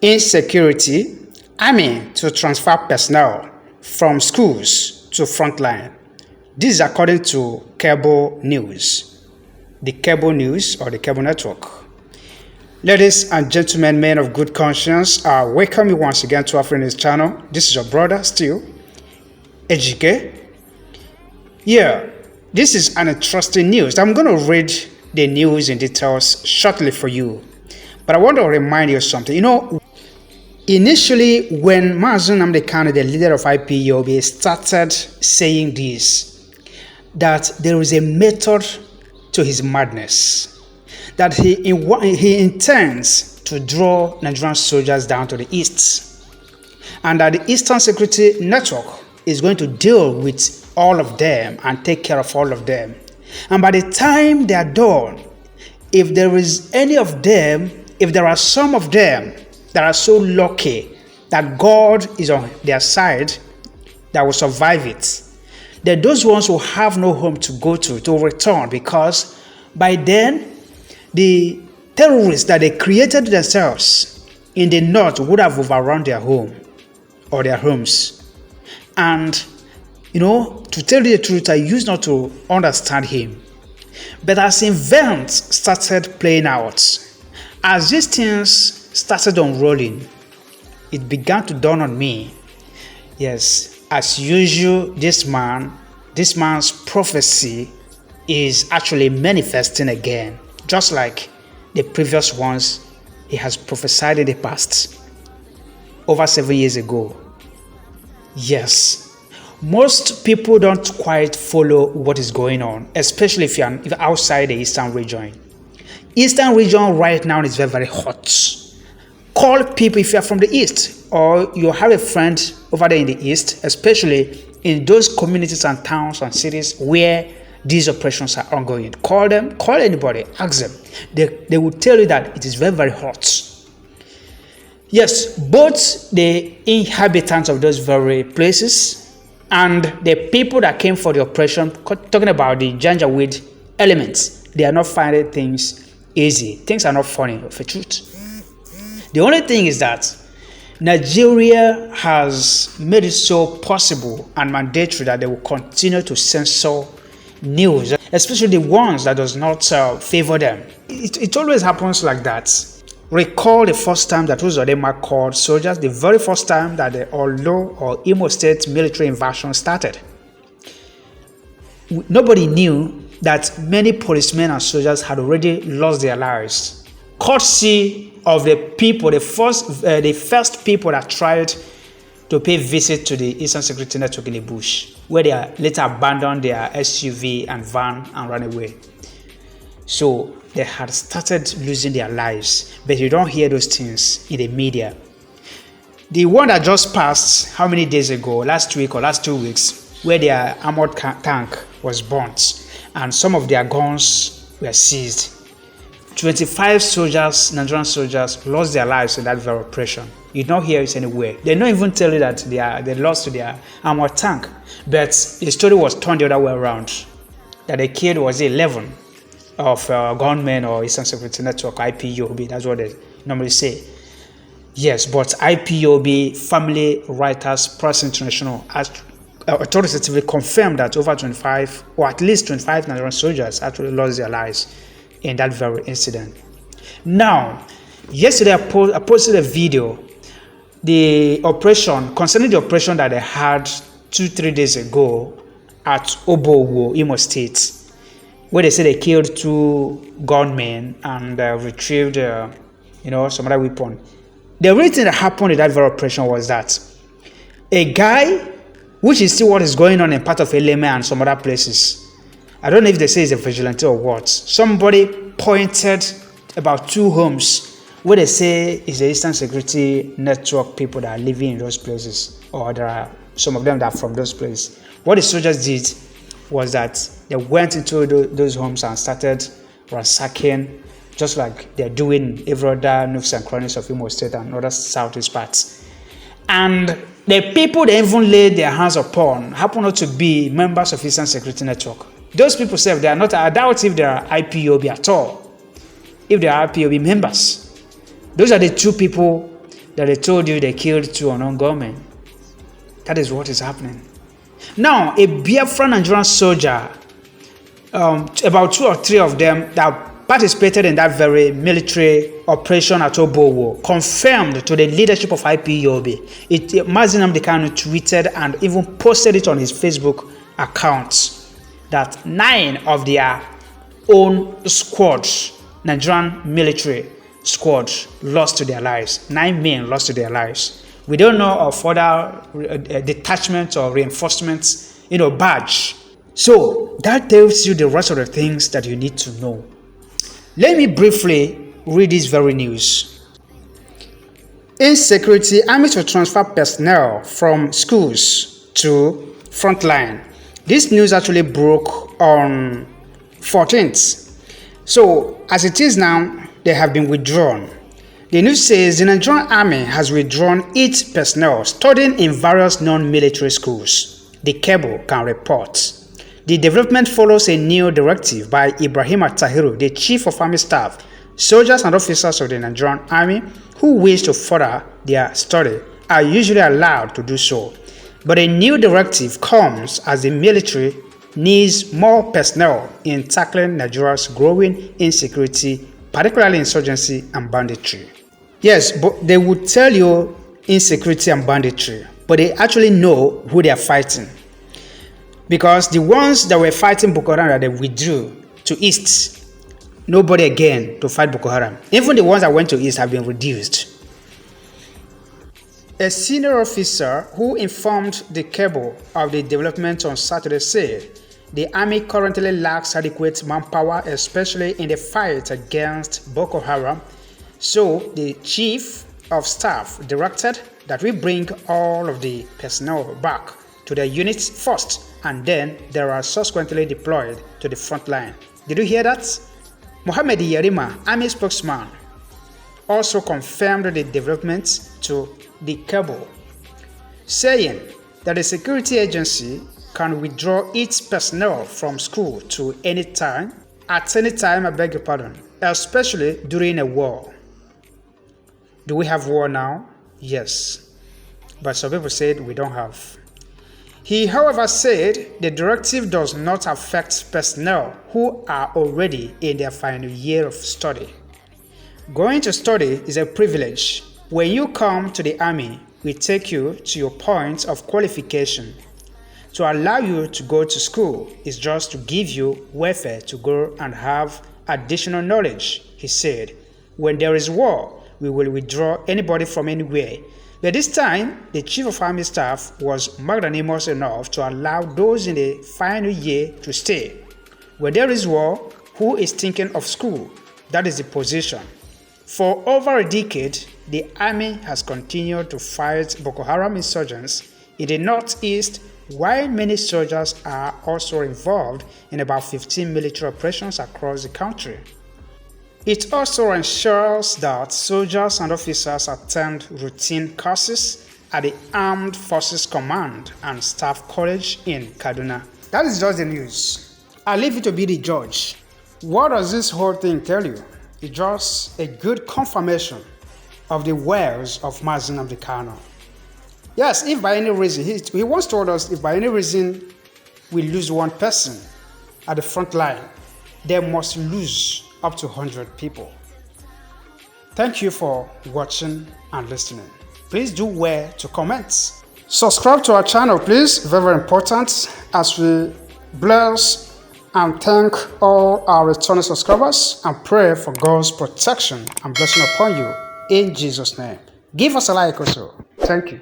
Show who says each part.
Speaker 1: Insecurity, army to transfer personnel from schools to Frontline. This is according to cable news, the cable news or the cable network. Ladies and gentlemen, men of good conscience, I welcome you once again to our friend's channel. This is your brother still, Ejike. Yeah, this is an interesting news. I'm going to read the news in details shortly for you. But I want to remind you of something. Initially, when Mazi Nnamdi Kanu, the leader of IPOB, started saying this, that there is a method to his madness, that he intends to draw Nigerian soldiers down to the east, and that the Eastern Security Network is going to deal with all of them and take care of all of them. And by the time they are done, if there is any of them, if there are some of them that are so lucky that God is on their side, that will survive it, then those ones will have no home to go to return, because by then the terrorists that they created themselves in the north would have overrun their home or their homes. And to tell you the truth, I used not to understand him. But as events started playing out, as these things started unrolling, it began to dawn on me. Yes, as usual, this man's prophecy is actually manifesting again, just like the previous ones he has prophesied in the past, over 7 years ago. Yes, most people don't quite follow what is going on, especially if you're outside the Eastern region. Eastern region right now is very, very hot. Call people if you're from the East, or you have a friend over there in the East, especially in those communities and towns and cities where these operations are ongoing. Call them, call anybody, ask them. They will tell you that it is very, very hot. Yes, both the inhabitants of those very places and the people that came for the operation, talking about the Janjaweed elements, they are not finding things easy. Things are not funny, of a truth. The only thing is that Nigeria has made it so possible and mandatory that they will continue to censor news, especially the ones that does not favor them. It always happens like that. Recall the first time that Uzodinma called soldiers, the very first time that the Olo or Imo State military invasion started. Nobody knew that many policemen and soldiers had already lost their lives, courtesy of the people, the first people that tried to pay visit to the Eastern Security Network in the bush, where they later abandoned their SUV and van and ran away. So they had started losing their lives, but you don't hear those things in the media. The one that just passed, how many days ago, last week or last 2 weeks, where their armored tank was burnt and some of their guns were seized. 25 soldiers, Nigerian soldiers, lost their lives in that very operation. You don't hear it anywhere. They don't even tell you that they lost to their armored tank. But the story was turned the other way around. That they killed was 11 of gunmen or Eastern Security Network, IPOB. That's what they normally say. Yes, but IPOB, Family Writers Press International, authoritatively confirmed that over 25, or at least 25 Nigerian soldiers actually lost their lives in that very incident. Now, yesterday I posted a video, concerning the operation that they had 2-3 days ago at Obowo, Imo State, where they said they killed 2 gunmen and retrieved, some other weapon. The real thing that happened in that very operation was that a guy, which is still what is going on in part of Eleme and some other places, I don't know if they say it's a vigilante or what. Somebody pointed about 2 homes where they say it's the Eastern Security Network people that are living in those places, or there are some of them that are from those places. What the soldiers did was that they went into those homes and started ransacking, just like they're doing every other nooks and crannies of Imo State and other southeast parts. And the people they even laid their hands upon happen not to be members of Eastern Security Network. Those people say they are not, I doubt if they are IPOB at all, if they are IPOB members. Those are the 2 people that they told you they killed 2 unknown gunmen. That is what is happening. Now, a Biafran Nigerian soldier, about 2 or 3 of them that participated in that very military operation at Obowo, confirmed to the leadership of IPOB. Mazi Nnamdi Kanu tweeted and even posted it on his Facebook account that 9 of their own squads, Nigerian military squads, lost to their lives. 9 men lost to their lives. We don't know of further detachments or reinforcements, badge. So that tells you the rest of the things that you need to know. Let me briefly read this very news. Insecurity, army to transfer personnel from schools to Frontline. This news actually broke on 14th. So as it is now, they have been withdrawn. The news says the Nigerian Army has withdrawn its personnel studying in various non-military schools. The Cable can report. The development follows a new directive by Ibrahim Tahiru, the Chief of Army Staff. Soldiers and officers of the Nigerian Army who wish to further their study are usually allowed to do so. But a new directive comes as the military needs more personnel in tackling Nigeria's growing insecurity, particularly insurgency and banditry. Yes, but they would tell you insecurity and banditry, but they actually know who they are fighting. Because the ones that were fighting Boko Haram, they withdrew to East. Nobody again to fight Boko Haram. Even the ones that went to East have been reduced. A senior officer who informed the Cable of the development on Saturday said the army currently lacks adequate manpower, especially in the fight against Boko Haram. So the Chief of Staff directed that we bring all of the personnel back to their units first, and then they are subsequently deployed to the front line. Did you hear that? Mohammed Yarima, army spokesman, also confirmed the developments to the Cable, saying that the security agency can withdraw its personnel from school to any time, at any time, I beg your pardon, especially during a war. Do we have war now? Yes. But some people said we don't have. He, however, said the directive does not affect personnel who are already in their final year of study. Going to study is a privilege. When you come to the army, we take you to your point of qualification. To allow you to go to school is just to give you welfare to go and have additional knowledge, he said. When there is war, we will withdraw anybody from anywhere. But this time, the Chief of Army Staff was magnanimous enough to allow those in the final year to stay. When there is war, who is thinking of school? That is the position. For over a decade, the army has continued to fight Boko Haram insurgents in the northeast, while many soldiers are also involved in about 15 military operations across the country. It also ensures that soldiers and officers attend routine courses at the Armed Forces Command and Staff College in Kaduna. That is just the news. I leave you to be the judge. What does this whole thing tell you? It's just a good confirmation of the ways of Mazi Nnamdi Kanu. Yes, if by any reason, he once told us if by any reason we lose one person at the front line, they must lose up to 100 people. Thank you for watching and listening. Please do well to comment. Subscribe to our channel, please. Very, very important, as we bless and thank all our returning subscribers and pray for God's protection and blessing upon you in Jesus' name. Give us a like also. Thank you.